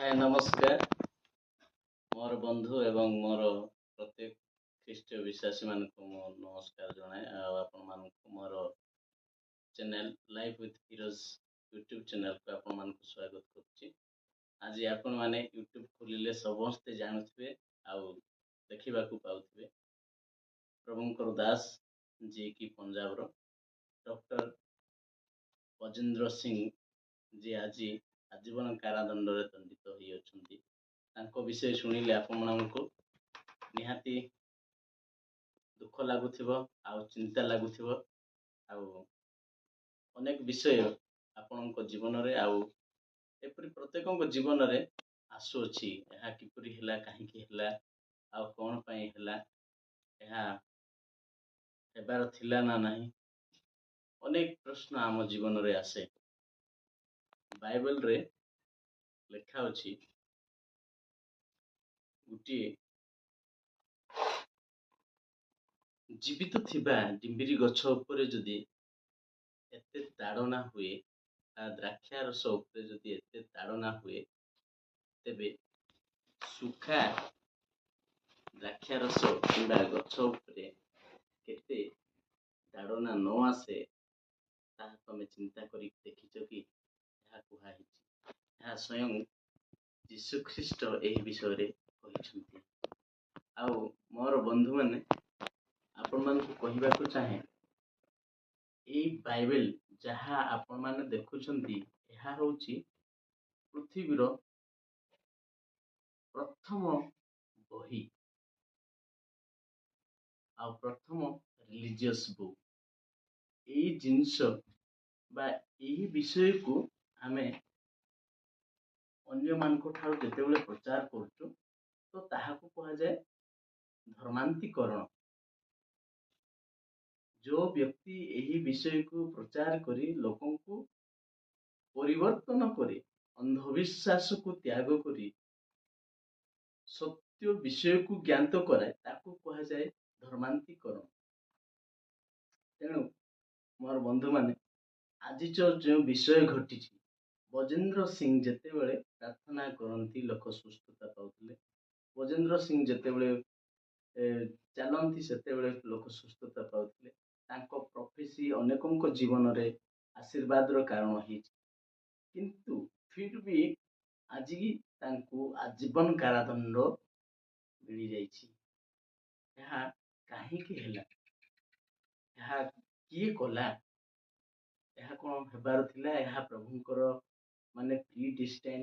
हाय नमस्कार मोर बंधु एवं मोर प्रत्येक ख्रीष्टीय विश्वासी मान को मो नमस्कार जनाए आपण मान मोर channel life with heroes YouTube channel को आपण मान को स्वागत करुच्ची। आज आपण माने यूट्यूब खोलिले समस्ते जानुथिबे आउ देखिबा को पाउथिबे प्रभुंकर दास जी की पंजाब रो डॉक्टर बजेंद्र सिंह जी आज आजीवन कारादंड रे दंडित होई अछंती। तांको विषय शुणिले आपको निहाती दुख लगुथिबो आउ चिंता लगुथिबो आउ अनेक विषय आपणको जीवन रे आउ एपरि प्रत्येकको जीवन रे आसु अछि एहा किपरि हला काहेकि हला आउ कोन पई हला एहा हेबार थिला ना नाही अनेक प्रश्न आम जीवन रे आसे। बाइबल रे लेखा अछि गुटी जीवित थिबा डिम्बिरी गछ उपरे जदि एते ताड़ना हुए द्राक्षा रस उपरे जदि एते ताड़ना हुए तेबे सुखा द्राक्षा रस किंबा गछ उपरे केते ताड़ना न आसे ताहा तमे चिंता करी देखिछ कि ଏହା कुहा हिची ଏହା स्वयं यीशु ख्रीष्ट एही विषय रे कहिसंती। आउ मोर बंधु माने आपण मानकु कहिबाकू चाहे एई बाइबल जहा आपण माने देखुछंती ଏହା होची पृथ्वीर प्रथम बही आ प्रथम रिलीजियस बुक एई जिंस बा एही विषय को आमे अन्य मानक ठार जेतेबेले प्रचार करछु तो ताहाकू कहा जाए धर्मांतीकरण। जो व्यक्ति यही विषय को प्रचार करी लोकों को परिवर्तन करे अंधविश्वास को त्याग करी सत्य विषय को ज्ञात कराए ताकू कहा जाए धर्मांतीकरण। तेणु मोर बंधु माने आज जो विषय घटी बजेंद्र सिंह जेतेबेले प्रार्थना करती लोक सुस्थता पाउथिले बजेंद्र सिंह जेतेबेले चलती सेतेबेले लोक सुस्थता पाउथिले तांको प्रोफेसी अनेकों जीवन रे आशीर्वाद रो कारण ही किंतु फिर भी आज तांको आजीवन कारादंड मिली जाइछि। ଏହା काहेकि ହେଲା ଏହା किए कला ଏହା कोन हेबार थिला ଏହା प्रभुंकर माने प्री डिस्टाइन